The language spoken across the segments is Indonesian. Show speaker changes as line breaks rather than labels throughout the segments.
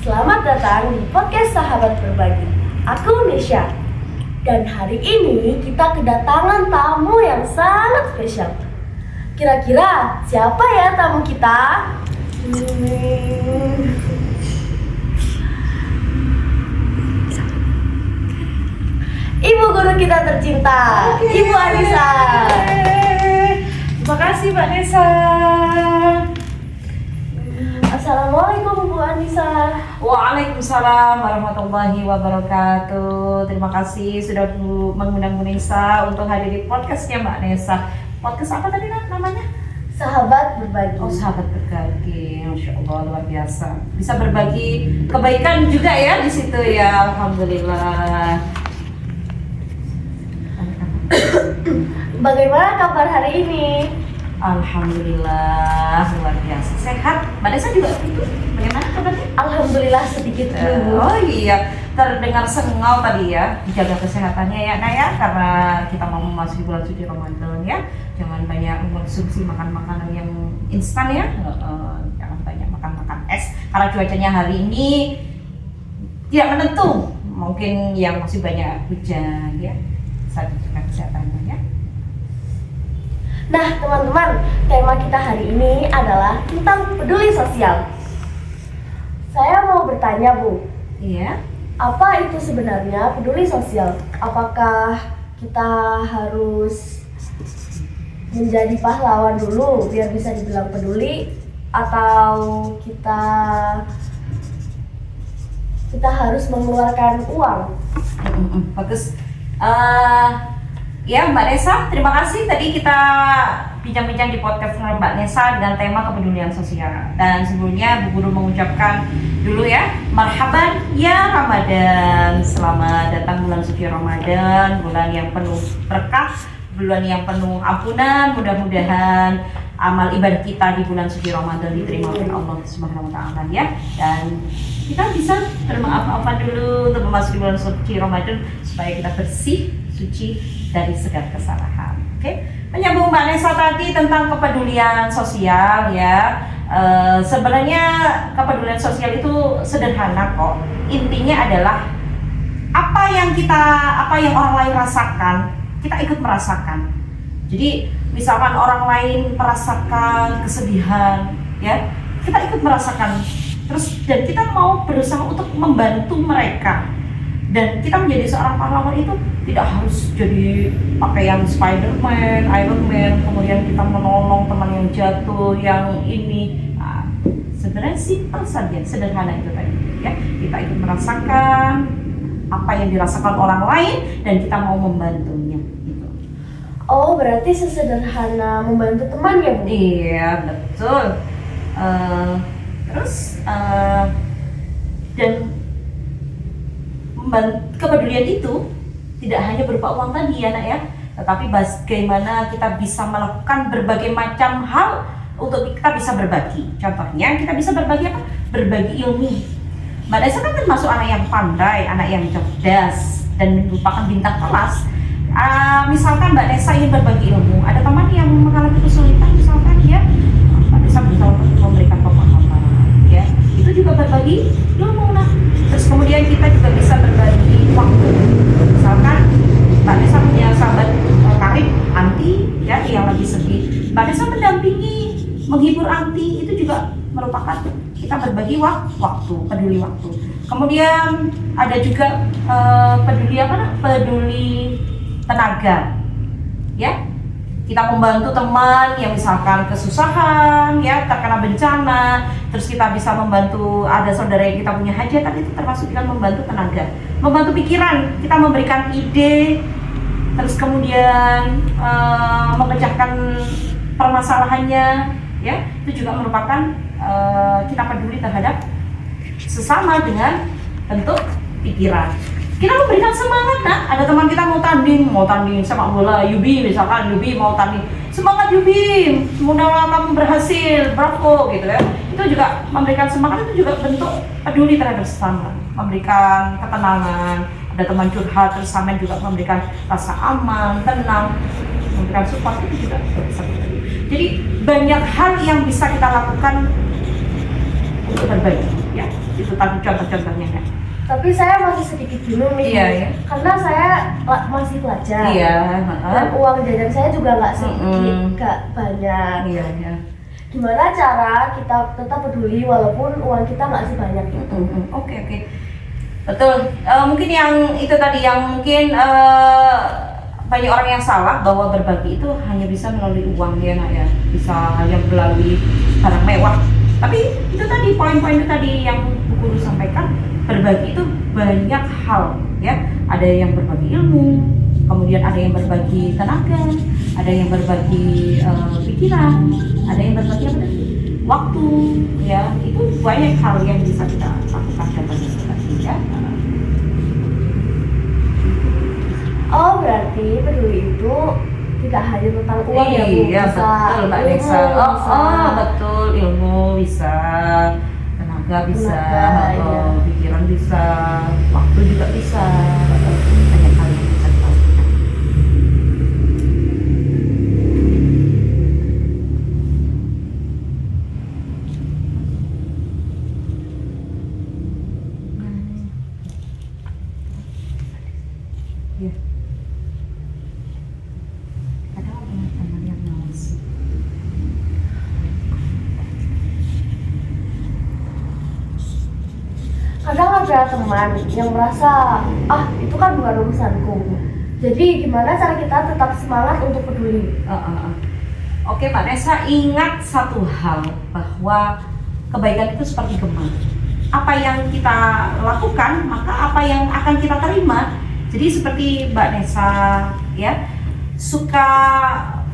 Selamat datang di podcast Sahabat Berbagi. Aku Nesha. Dan hari ini kita kedatangan tamu yang sangat spesial. Kira-kira siapa ya tamu kita? Ibu guru kita tercinta, Ibu Anissa.
Terima kasih Mbak Nesa.
Assalamualaikum Bu Anissa.
Waalaikumsalam warahmatullahi wabarakatuh. Terima kasih sudah mengundang Bu Nesa untuk hadir di podcastnya Mbak Nesa. Podcast apa tadi namanya?
Sahabat Berbagi.
Oh, sahabat berbagi. Masya Allah, luar biasa. Bisa berbagi kebaikan juga ya di situ ya. Alhamdulillah.
Bagaimana kabar hari ini?
Alhamdulillah, luar biasa. Sehat. Mbak Nesa juga itu. Bagaimana kabarnya?
Alhamdulillah sedikit flu.
Oh iya, terdengar sengau tadi ya. Jaga kesehatannya ya Nak ya, karena kita mau memasuki bulan suci Ramadan ya. Jangan banyak mengkonsumsi makan-makanan yang instan ya. Jangan banyak makan es, karena cuacanya hari ini tidak menentu. Mungkin yang masih banyak hujan ya. Saat jaga kesehatannya ya.
Nah teman-teman, tema kita hari ini adalah tentang peduli sosial. Saya mau bertanya Bu,
Iya.
apa itu sebenarnya peduli sosial? Apakah kita harus menjadi pahlawan dulu biar bisa dibilang peduli? Atau kita harus mengeluarkan uang?
Bagus. Ya Mbak Nesa, terima kasih. Tadi kita bincang-bincang di podcast Mbak Nesa dengan tema kepedulian sosial. Dan sebelumnya Bu Guru mengucapkan dulu ya, marhaban ya Ramadan. Selamat datang bulan suci Ramadan, bulan yang penuh berkah, bulan yang penuh ampunan. Mudah-mudahan amal ibadah kita di bulan suci Ramadan diterima oleh Allah Subhanahu wa taala ya. Dan kita bisa bermaaf-maafan dulu untuk memasuki bulan suci Ramadan supaya kita bersih, suci dari segala kesalahan. Oke, menyambung Mbak Nesa tadi tentang kepedulian sosial ya. Sebenarnya kepedulian sosial itu sederhana kok. Intinya adalah apa yang orang lain rasakan, kita ikut merasakan. Jadi misalkan orang lain merasakan kesedihan, ya kita ikut merasakan. Dan kita mau berusaha untuk membantu mereka. Dan kita menjadi seorang pahlawan itu tidak harus jadi pakaian Spiderman, Iron Man, kemudian kita menolong teman yang jatuh, yang ini. Nah, sebenarnya simpel saja, sederhana itu tadi. Ya, kita ikut merasakan apa yang dirasakan orang lain dan kita mau membantunya. Gitu.
Oh, berarti sesederhana membantu teman ya Bu?
Iya, betul. Dan kepedulian itu tidak hanya berupa uang tadi ya Nak ya, tetapi bagaimana kita bisa melakukan berbagai macam hal untuk kita bisa berbagi. Contohnya kita bisa berbagi apa? Berbagi ilmu. Mbak Nesa kan termasuk anak yang pandai, anak yang cerdas dan merupakan bintang kelas. Misalkan Mbak Nesa ingin berbagi ilmu, ada teman yang mengalami kesulitan misalkan ya, Mbak Nesa berusaha untuk memberikan pemahaman ya, itu juga berbagi ilmu. Nah, terus kemudian kita juga bisa berbagi waktu. Misalkan Mbak Nesa punya sahabat karib Anti ya, yang lagi sedih, Mbak Nesa mendampingi, menghibur Anti, itu juga merupakan kita berbagi waktu, peduli waktu. Kemudian ada juga peduli tenaga ya, kita membantu teman yang misalkan kesusahan ya, terkena bencana, terus kita bisa membantu ada saudara yang kita punya hajatan, itu termasuk kita membantu tenaga, membantu pikiran, kita memberikan ide, terus kemudian memecahkan permasalahannya ya, itu juga merupakan kita peduli terhadap sesama dengan bentuk pikiran. Kita memberikan semangat Nak, ada teman kita mau tanding sepak bola, Yubi misalkan, Yubi mau tanding, semangat Yubi, semoga kamu berhasil, bravo gitu ya. Itu juga memberikan semangat, itu juga bentuk peduli terhadap sesama, memberikan ketenangan. Ada teman curhat, terus sama juga memberikan rasa aman, tenang, memberikan support, itu juga bisa. Jadi banyak hal yang bisa kita lakukan untuk berbagi ya. Itu situ tadi contoh-contohnya kan?
Tapi saya masih sedikit bingung nih,
Iya, iya.
karena saya masih pelajar.
Iya,
Dan uang jajan saya juga nggak sedikit, nggak banyak.
iya, iya.
Gimana cara kita tetap peduli walaupun uang kita nggak sebanyak itu?
Oke, betul. Mungkin yang itu tadi yang mungkin banyak orang yang salah bahwa berbagi itu hanya bisa melalui uang ya nak ya, bisa hanya melalui barang mewah. Tapi itu tadi poin-poin itu tadi yang Bu Guru sampaikan, berbagi itu banyak hal ya. Ada yang berbagi ilmu, kemudian ada yang berbagi tenaga, ada yang berbagi pikiran, ada yang berbagi apa tadi? Waktu ya. Itu banyak hal yang bisa kita lakukan dan bagi ya.
Oh, berarti peduli itu tidak hanya tentang uang ya Bu?
Iya, betul Mbak Nesa. Betul, ilmu bisa, tenaga bisa,
iya.
pikiran bisa, waktu juga bisa. Banyak hal yang bisa kita lakukan. Ya. Kadang ada teman yang males.
Kadang ada teman yang merasa, itu kan bukan urusanku. Jadi gimana cara kita tetap semangat untuk peduli?
Oke Mbak Nesa, ingat satu hal bahwa kebaikan itu seperti gema. Apa yang kita lakukan, maka apa yang akan kita terima. Jadi seperti Mbak Nesa ya, suka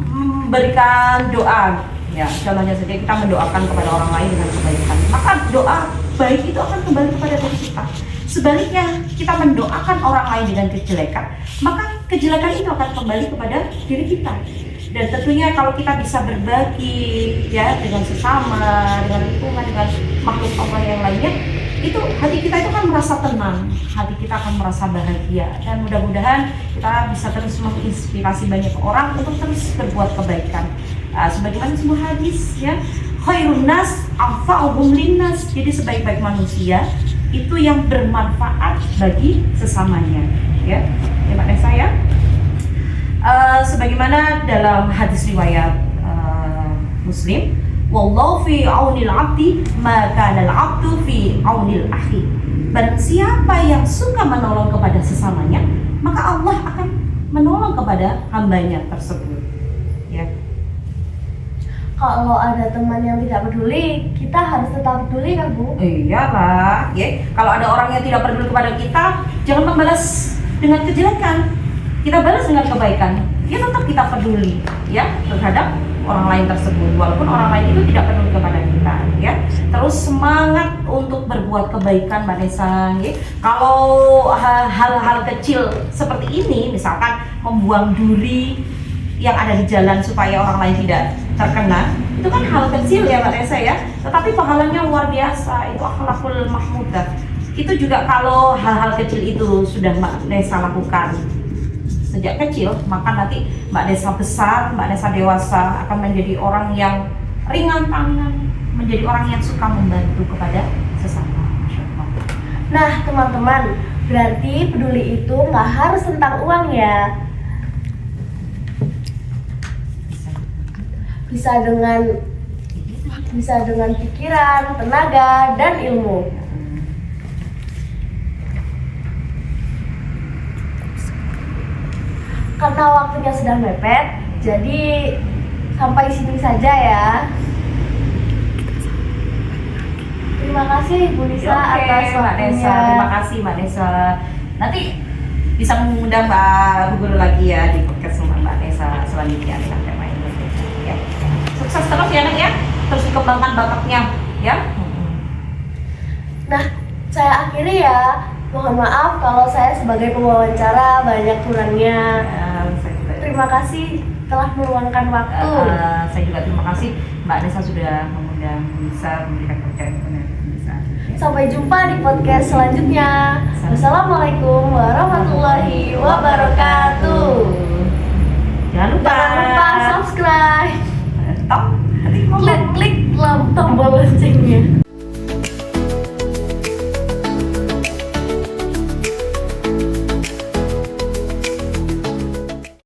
memberikan doa ya, contohnya saja kita mendoakan kepada orang lain dengan kebaikan, maka doa baik itu akan kembali kepada diri kita. Sebaliknya kita mendoakan orang lain dengan kejelekan, maka kejelekan itu akan kembali kepada diri kita. Dan tentunya kalau kita bisa berbagi ya dengan sesama, dengan lingkungan, dengan makhluk Allah yang lainnya, itu hati kita itu akan merasa tenang, hati kita akan merasa bahagia, dan mudah-mudahan kita bisa terus menginspirasi banyak orang untuk terus berbuat kebaikan. Sebagaimana sebuah hadis ya, khairun nas anfa'uhum linnas. Jadi sebaik-baik manusia itu yang bermanfaat bagi sesamanya ya. Mbak Nesa ya. Sebagaimana dalam hadis riwayat Muslim, wallahu fi aunil abdi ma kana al abdu fi aunil akhi. Barang siapa yang suka menolong kepada sesamanya, maka Allah akan menolong kepada hambanya tersebut ya.
Kalau ada teman yang tidak peduli, kita harus tetap peduli kan Bu?
Iyalah ya. Kalau ada orang yang tidak peduli kepada kita, jangan membalas dengan kejelekan, kita balas dengan kebaikan. Ya tetap kita peduli ya terhadap orang lain tersebut, walaupun orang lain itu tidak peduli kepada kita ya. Terus semangat untuk berbuat kebaikan Mbak Nesa ya. Kalau hal-hal kecil seperti ini, misalkan membuang duri yang ada di jalan supaya orang lain tidak terkena, itu kan hal kecil ya Mbak Nesa ya, tetapi pahalanya luar biasa. Itu akhlakul mahmudah. Itu juga kalau hal-hal kecil itu sudah Mbak Nesa lakukan sejak kecil, maka nanti Mbak Nesa besar, Mbak Nesa dewasa akan menjadi orang yang ringan tangan, menjadi orang yang suka membantu kepada sesama.
Nah teman-teman, berarti peduli itu nggak harus tentang uang ya. Bisa dengan pikiran, tenaga, dan ilmu. Karena waktunya sudah mepet, jadi sampai sini saja ya. Terima kasih Bu Nisa atas waktunya.
Terima kasih Mbak Nesa. Nanti bisa mengundang Mbak Guru lagi ya di podcast Mbak Nesa selanjutnya dengan tema ini. Ya. Sukses terus ya Nak ya, terus dikembangkan bakatnya ya.
Nah, saya akhiri ya. Mohon maaf kalau saya sebagai pewawancara banyak kurangnya. Terima kasih telah meluangkan waktu.
Saya juga terima kasih Mbak Nesa sudah mengundang bisa memberikan percayaan kepada Nesa.
Sampai jumpa di podcast selanjutnya. Wassalamualaikum warahmatullahi wabarakatuh.
Jangan lupa
subscribe.
Klik
Klik tombol loncengnya.